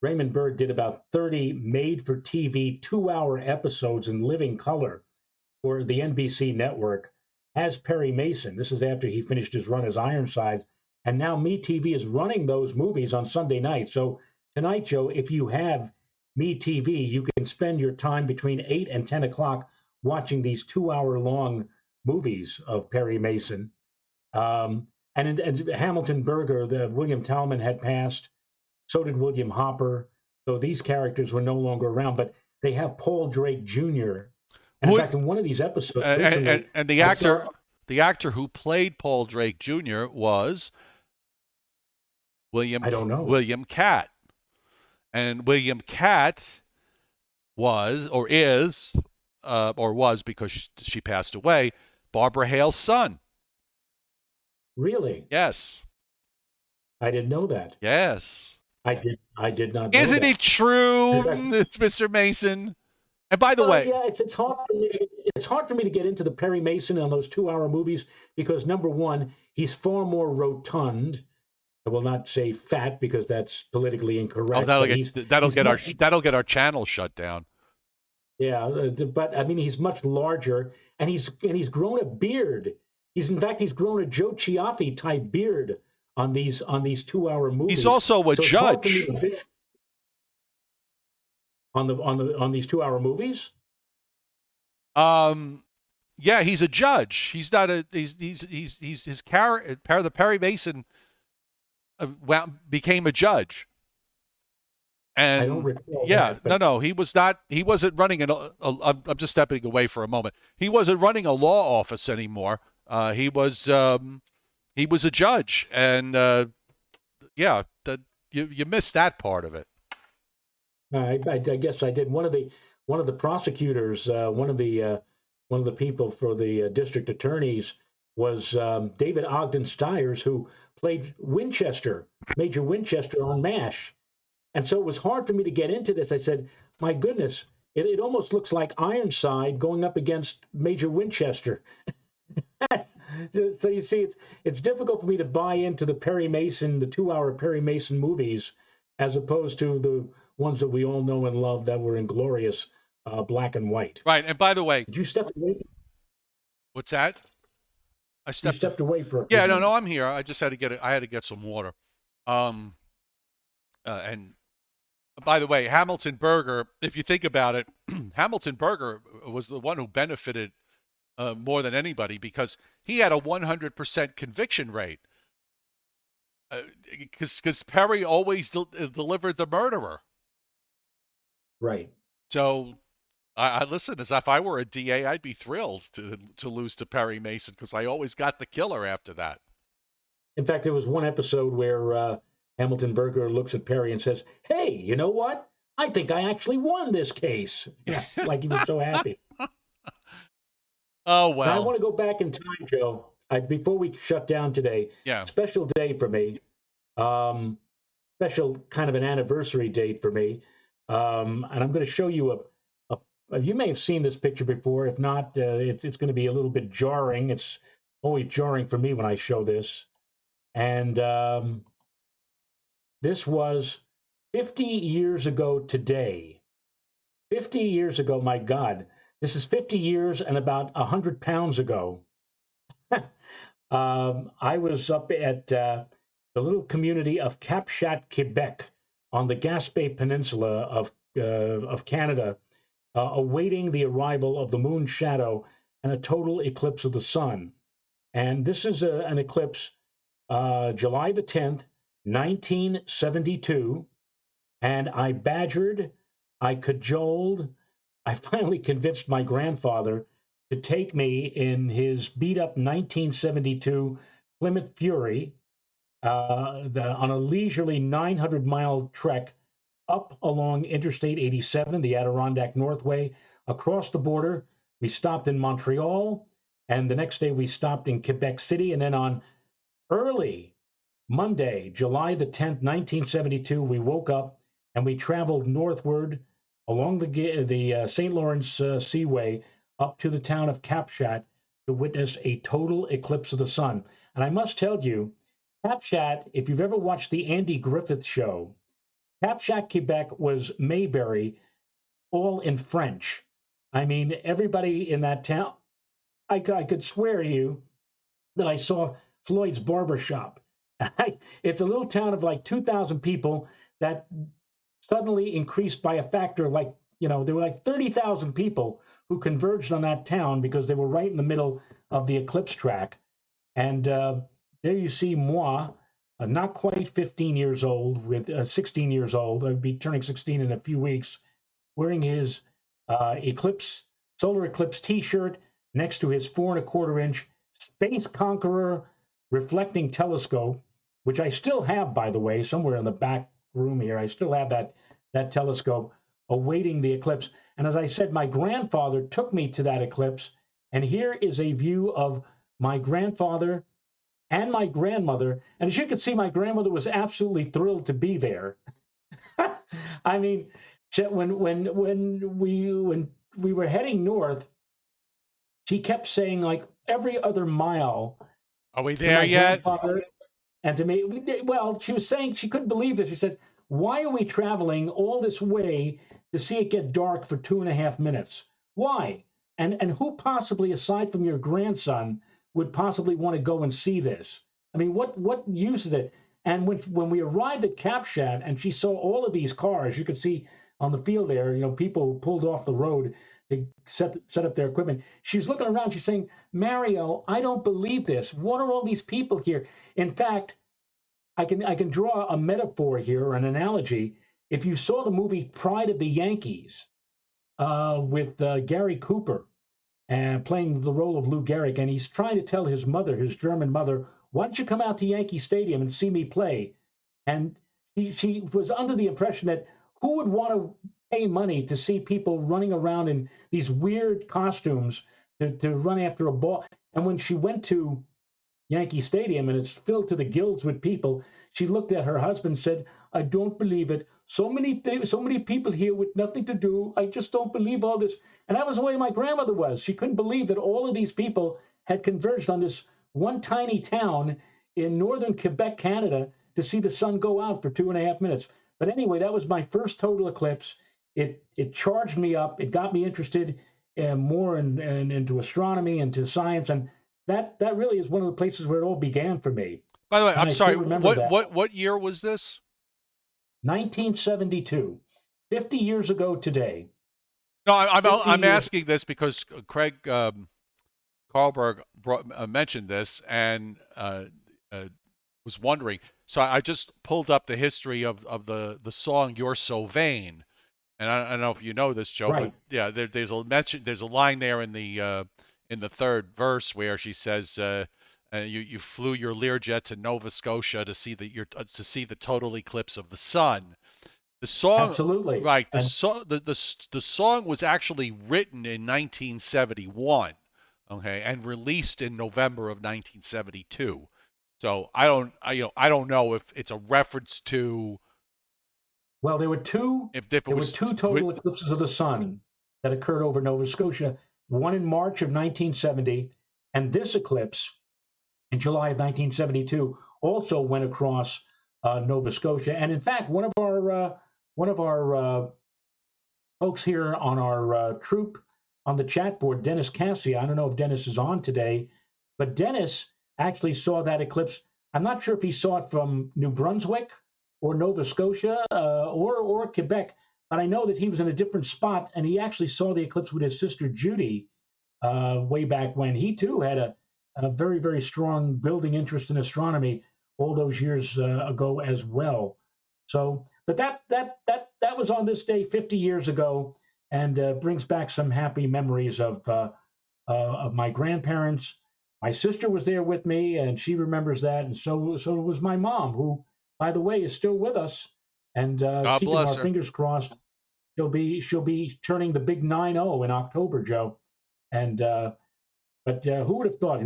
Raymond Burr did about 30 made-for-TV 2-hour episodes in living color for the NBC network as Perry Mason. This is after he finished his run as Ironsides. And now MeTV is running those movies on Sunday night. So tonight, Joe, if you have MeTV, you can spend your time between 8 and 10 o'clock watching these 2-hour long movies of Perry Mason. And Hamilton Berger, the William Talman had passed. So did William Hopper. So these characters were no longer around, but they have Paul Drake Jr. And in Who fact, in one of these episodes and, recently, and I saw, the actor who played Paul Drake Jr. was I don't know, William Catt. And William Catt was or is or was, because she passed away, Barbara Hale's son. really, Yes. I didn't know that. Yes. I did not know Isn't that. it true, In fact, Mr. Mason? And by the well, way, yeah, it's hard for me. It's hard for me to get into the Perry Mason on those 2-hour movies because number one, he's far more rotund. I will not say fat because that's politically oh, incorrect, but he's much, that'll get our channel shut down. yeah, but I mean he's much larger, and he's grown a beard. He's grown a Joe Chiaffi type beard on these 2-hour He's movies. also a So it's hard for me judge. to on these 2-hour movies. Um, yeah, he's a judge. He's not a he's his character. The Perry Mason became a judge, I don't and recall yeah, that, but no, he was not. He wasn't running I'm just stepping away for a moment. He wasn't running a law office anymore. He was a judge, and yeah, that you missed that part of it. I guess I did. One of the prosecutors, one of the people for the district attorneys was David Ogden Stiers, who played Winchester, Major Winchester on MASH. And so it was hard for me to get into this. I said, my goodness, it almost looks like Ironside going up against Major Winchester. So you see, it's difficult for me to buy into the Perry Mason, the 2-hour Perry Mason movies, as opposed to the ones that we all know and love that were in glorious black and white. Right. And by the way, Did you step away? what's that? I You stepped. stepped away for a few Yeah, no, no, minutes. I'm here. I just had to get it. I had to get some water. Um, and by the way, Hamilton Berger, if you think about it, Hamilton Berger was the one who benefited more than anybody because he had a 100% conviction rate. Because Perry always delivered the murderer. Right. So I listen. As if I were a DA, I'd be thrilled to lose to Perry Mason because I always got the killer after that. In fact, there was one episode where Hamilton Berger looks at Perry and says, "Hey, you know what? I think I actually won this case." Yeah, like he was so happy. Oh Now I well. want to go back in time, Joe. Before we shut down today, Yeah. special day for me. Um, special kind of an anniversary date for me. And I'm going to show you you may have seen this picture before. If not, it's going to be a little bit jarring. It's always jarring for me when I show this. And this was 50 years ago today. 50 years ago, my God. This is 50 years and about 100 pounds ago. I was up at the little community of Capshat, Quebec, on the Gaspé Peninsula of Canada, awaiting the arrival of the moon's shadow and a total eclipse of the sun. And this is an eclipse, July the 10th, 1972. And I badgered, I cajoled, I finally convinced my grandfather to take me in his beat up 1972 Plymouth Fury on a leisurely 900-mile trek up along Interstate 87, the Adirondack Northway, across the border. We stopped in Montreal, and the next day we stopped in Quebec City. And then on early Monday, July the 10th, 1972, we woke up and we traveled northward along the St. Lawrence Seaway up to the town of Capshat to witness a total eclipse of the sun. And I must tell you, Capshat, if you've ever watched the Andy Griffith Show, Capshat, Quebec was Mayberry, all in French. I mean, everybody in that town, I could swear to you that I saw Floyd's Barber Shop. It's a little town of like 2,000 people that suddenly increased by a factor like, there were like 30,000 people who converged on that town because they were right in the middle of the eclipse track. And there you see moi, not quite 15 years old, with 16 years old. I'd be turning 16 in a few weeks, wearing his solar eclipse T-shirt next to his 4.25-inch Space Conqueror reflecting telescope, which I still have, by the way, somewhere in the back room here. I still have that telescope awaiting the eclipse. And as I said, my grandfather took me to that eclipse. And here is a view of my grandfather and my grandmother. And as you can see, my grandmother was absolutely thrilled to be there. I mean, when we were heading north, she kept saying, like, every other mile Are we to there my yet? grandfather and to me. Well, she was saying she couldn't believe this. She said, "Why are we traveling all this way to see it get dark for 2.5 minutes? Why? And who possibly, aside from your grandson, would possibly want to go and see this? I mean, what use is it?" And when we arrived at Capshat and she saw all of these cars, you could see on the field there, people pulled off the road to set up their equipment. She was looking around. She's saying, "Mario, I don't believe this. What are all these people here?" In fact, I can draw a metaphor here or an analogy. If you saw the movie Pride of the Yankees with Gary Cooper and playing the role of Lou Gehrig, and he's trying to tell his mother, his German mother, "Why don't you come out to Yankee Stadium and see me play?" And she was under the impression that who would want to pay money to see people running around in these weird costumes to run after a ball. And when she went to Yankee Stadium and it's filled to the gills with people, she looked at her husband and said, "I don't believe it. So many things, so many people here with nothing to do. I just don't believe all this. And that was the way my grandmother was. She couldn't believe that all of these people had converged on this one tiny town in northern Quebec, Canada, to see the sun go out for 2.5 minutes. But anyway, that was my first total eclipse. It charged me up. It got me interested more into astronomy, into science, and that really is one of the places where it all began for me. By the way, And I'm I still sorry. remember that. What year was this? 1972, 50 years ago today. No, 50 I'm years. asking this because Craig Carlberg mentioned this and uh, was wondering. So I just pulled up the history of the song "You're So Vain," and I don't know if you know this, Joe, but Right. yeah, there's a line there in the third verse where she says, "You flew your Learjet to Nova Scotia to see the total eclipse of the sun." The song, Absolutely. right? And The song was actually written in 1971, okay, and released in November of 1972. So I don't know if it's a reference to well, if it there were was two total written. eclipses of the sun that occurred over Nova Scotia. One in March of 1970, and this eclipse in July of 1972 also went across Nova Scotia. And in fact, one of our folks here on our troop on the chat board, Dennis Cassia. I don't know if Dennis is on today, but Dennis actually saw that eclipse. I'm not sure if he saw it from New Brunswick or Nova Scotia or Quebec, but I know that he was in a different spot and he actually saw the eclipse with his sister Judy way back when. He too had a very, very strong building interest in astronomy all those years ago as well. So, but that was on this day 50 years ago, and brings back some happy memories of my grandparents. My sister was there with me, and she remembers that, and so was my mom, who, by the way, is still with us, and God keeping bless our her. fingers crossed. She'll be turning the big 90 in October, Joe, and but who would have thought?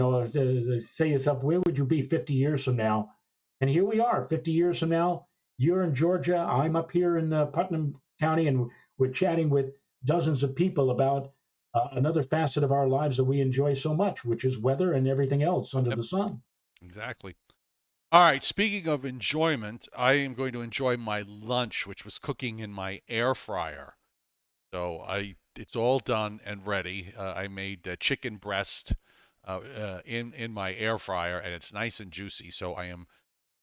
Say yourself, where would you be 50 years from now? And here we are, 50 years from now. You're in Georgia. I'm up here in Putnam County, and we're chatting with dozens of people about another facet of our lives that we enjoy so much, which is weather and everything else under Yep, the sun. exactly. All right. Speaking of enjoyment, I am going to enjoy my lunch, which was cooking in my air fryer. So it's all done and ready. I made chicken breast in my air fryer, and it's nice and juicy. So I am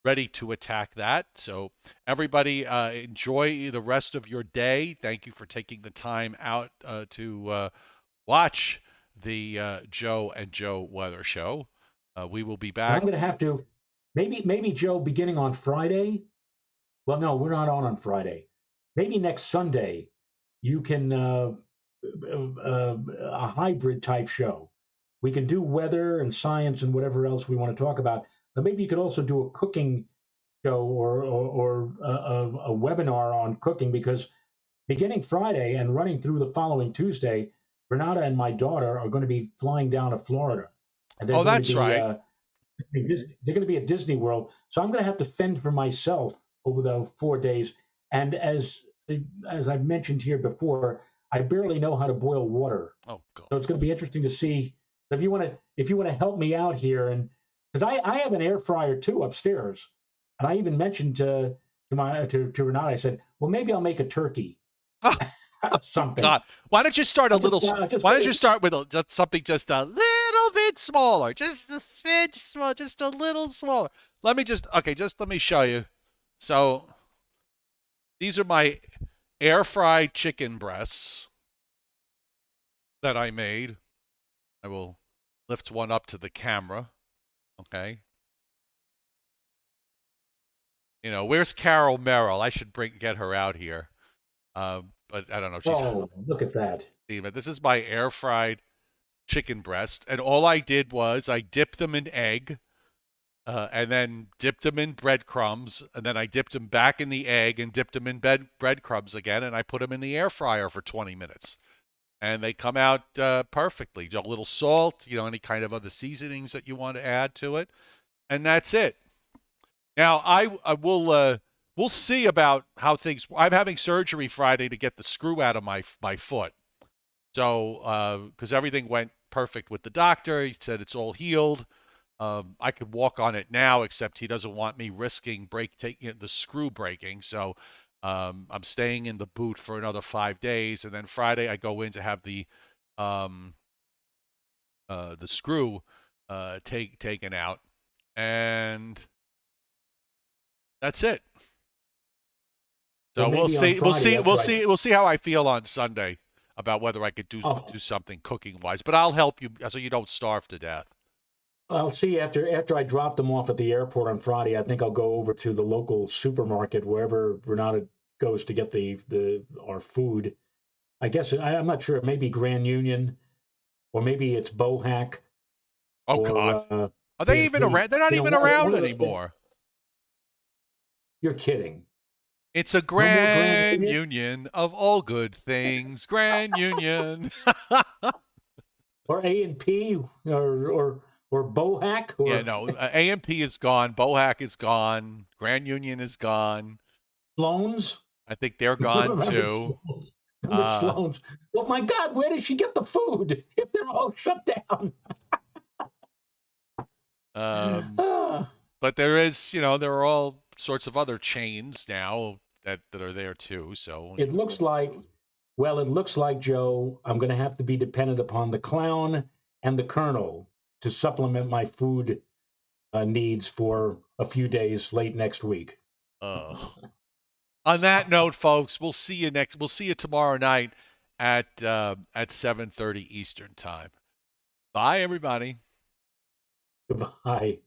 ready to attack that. So everybody, enjoy the rest of your day. Thank you for taking the time out to watch the Joe and Joe Weather Show. We will be And I'm back. going to have to, maybe Joe, beginning on Friday. Well, no, we're not on Friday. Maybe next Sunday, you can a hybrid type show. We can do weather and science and whatever else we want to talk about. But maybe you could also do a cooking show or a webinar on cooking because beginning Friday and running through the following Tuesday, Renata and my daughter are going to be flying down to Florida, and Oh, that's right. they're going to be at Disney World. So I'm going to have to fend for myself over the 4 days. And as I've mentioned here before, I barely know how to boil water. Oh, God. So it's going to be interesting to see if you want to help me out here, and because I have an air fryer too upstairs, and I even mentioned to Renata, I said, well, maybe I'll make a turkey, something. God. Why don't you start a little? I just Why don't you start with just something just a little bit smaller, just a smidge small, just a little smaller. Let me show you. So these are my air fried chicken breasts that I made. I will lift one up to the camera. Okay. Where's Carol Merrill? I should get her out here. But I don't know. Oh, look at that. But this is my air fried chicken breast, and all I did was I dipped them in egg, and then dipped them in breadcrumbs, and then I dipped them back in the egg and dipped them in breadcrumbs again, and I put them in the air fryer for 20 minutes, and they come out perfectly. A little salt, any kind of other seasonings that you want to add to it, and that's it. Now I will we'll see about how things. I'm having surgery Friday to get the screw out of my foot. So, because everything went perfect with the doctor, he said it's all healed. I could walk on it now, except he doesn't want me risking taking the screw breaking. So I'm staying in the boot for another 5 days, and then Friday I go in to have um, the screw taken out, and that's it. Well, So we'll maybe on see. We'll Friday see. after We'll I. see. We'll see how I feel on Sunday about whether I could do Oh, something cooking wise. But I'll help you so you don't starve to death. I'll see after I drop them off at the airport on Friday. I think I'll go over to the local supermarket wherever Renata goes to get the our food. I guess I'm not sure. Maybe Grand Union, or maybe it's Bohack, Oh or God, are they even A&P. around? They're not You know, even one around of those things. anymore. You're kidding. It's a No more Grand grand Union union of all good things. Grand union. or A&P or Bohack Yeah, or no. AMP is gone. Bohack is gone. Grand Union is gone. Sloan's. I think they're gone Remember too. Sloan's? Remember Uh, Sloan's? Oh my God, where does she get the food if they're all shut down? um, Ah, but there are all sorts of other chains now that are there too. So it looks like, well, it looks like, Joe, I'm going to have to be dependent upon the clown and the colonel to supplement my food needs for a few days late next week. uh, on that note, folks, we'll see you next. We'll see you tomorrow night at 7:30 Eastern time. Bye, everybody. Goodbye.